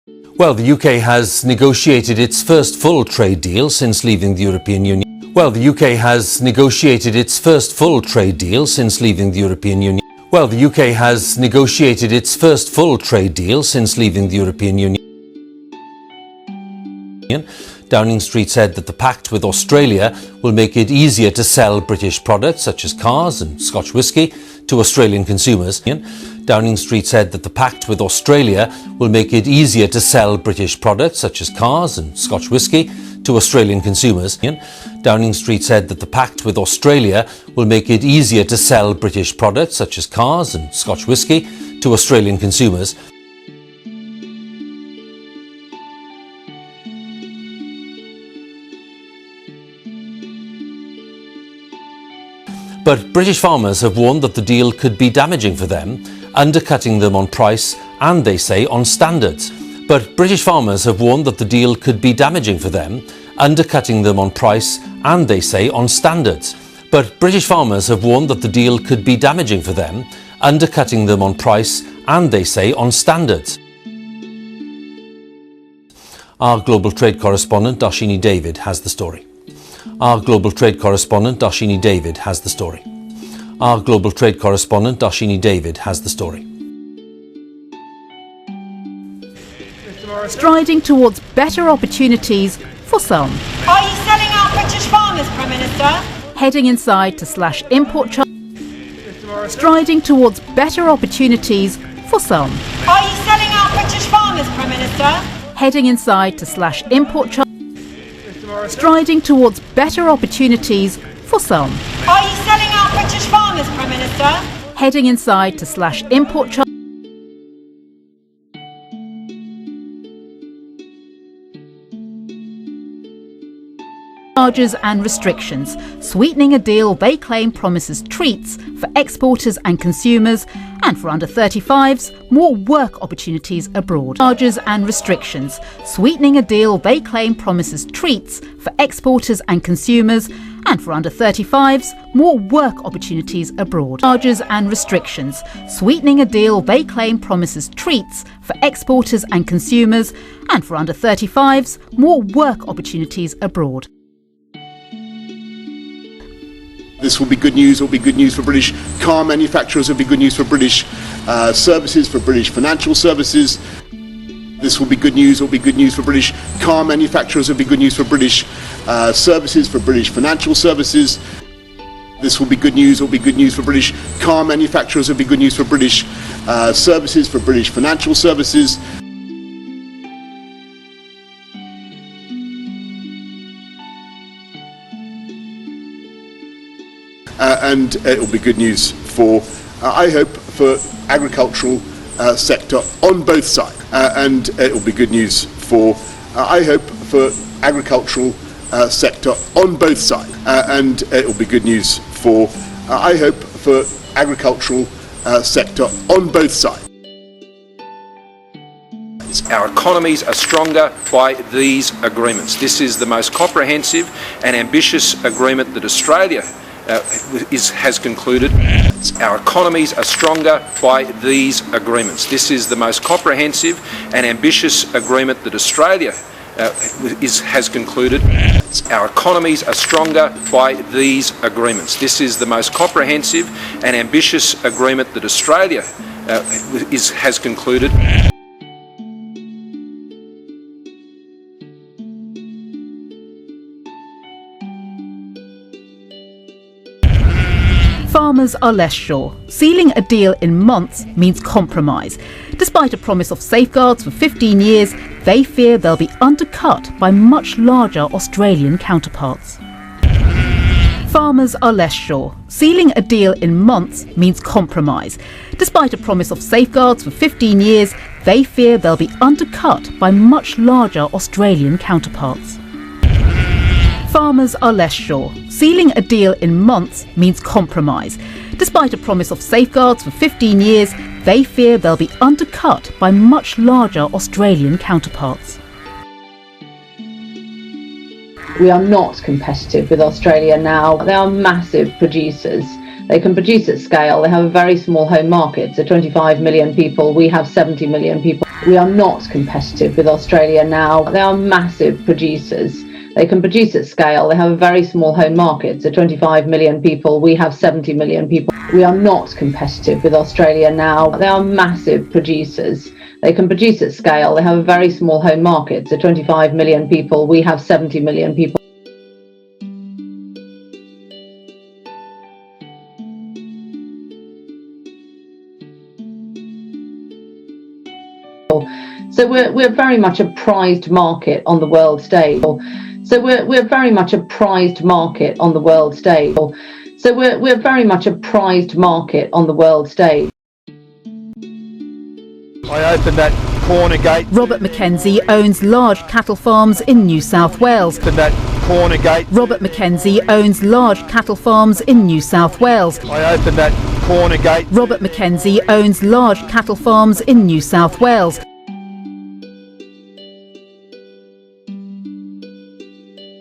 Well, the UK has negotiated its first full trade deal since leaving the European Union. Well, the UK has negotiated its first full trade deal since leaving the European Union. Well, the UK has negotiated its first full trade deal since leaving the European Union. Downing Street said that the pact with Australia will make it easier to sell British products such as cars and Scotch whisky to Australian consumers. Downing Street said that the pact with Australia will make it easier to sell British products such as cars and Scotch whisky to Australian consumers. Downing Street said that the pact with Australia will make it easier to sell British products such as cars and Scotch whisky to Australian consumers. But British farmers have warned that the deal could be damaging for them, undercutting them on price and, they say, on standards. But British farmers have warned that the deal could be damaging for them, undercutting them on price and, they say, on standards. But British farmers have warned that the deal could be damaging for them, undercutting them on price and, they say, on standards. Our global trade correspondent, Darshini David, has the story. Our global trade correspondent, Darshini David, has the story. Our global trade correspondent, Darshini David, has the story. Striding towards better opportunities for some. Are you selling out British farmers, Prime Minister? Heading inside to slash import charges. Striding towards better opportunities for some. Are you selling out British farmers, Prime Minister? Heading inside to slash import charges. Striding towards better opportunities for some. Are you selling out British farmers, Prime Minister? Heading inside to slash import charges. Charges and restrictions, sweetening a deal they claim promises treats for exporters and consumers, and for under 35s, more work opportunities abroad. Charges and restrictions, sweetening a deal they claim promises treats for exporters and consumers, and for under 35s, more work opportunities abroad. Charges and restrictions, sweetening a deal they claim promises treats for exporters and consumers, and for under 35s, more work opportunities abroad. This will be good news. It will be good news for British car manufacturers. It will be good news for British services, for British financial services. This will be good news. It will be good news for British car manufacturers. It will be good news for British services, for British financial services. This will be good news. It will be good news for British car manufacturers. It will be good news for British services, for British financial services. And it will be good news for, I hope, for agricultural sector on both sides. And it will be good news for, I hope, for agricultural sector on both sides. And it will be good news for, I hope, for agricultural sector on both sides. Our economies are stronger by these agreements. This is the most comprehensive and ambitious agreement that Australia has concluded. Our economies are stronger by these agreements. This is the most comprehensive and ambitious agreement that Australia has concluded. Our economies are stronger by these agreements. This is the most comprehensive and ambitious agreement that Australia has concluded. Farmers are less sure. Sealing a deal in months means compromise. Despite a promise of safeguards for 15 years, they fear they'll be undercut by much larger Australian counterparts. Farmers are less sure. Sealing a deal in months means compromise. Despite a promise of safeguards for 15 years, they fear they'll be undercut by much larger Australian counterparts. Farmers are less sure. Sealing a deal in months means compromise. Despite a promise of safeguards for 15 years, they fear they'll be undercut by much larger Australian counterparts. We are not competitive with Australia now. They are massive producers. They can produce at scale. They have a very small home market. So 25 million people, we have 70 million people. We are not competitive with Australia now. They are massive producers. They can produce at scale. They have a very small home market, so 25 million people. We have 70 million people. We are not competitive with Australia now. They are massive producers. They can produce at scale. They have a very small home market, so 25 million people. We have 70 million people. So we're very much a prized market on the world stage. So we're very much a prized market on the world stage. So we're very much a prized market on the world stage. I opened that corner gate. Robert Mackenzie owns large cattle farms in New South Wales. Opened that corner gate. Robert Mackenzie owns large cattle farms in New South Wales. I opened that corner gate. Robert Mackenzie owns large cattle farms in New South Wales.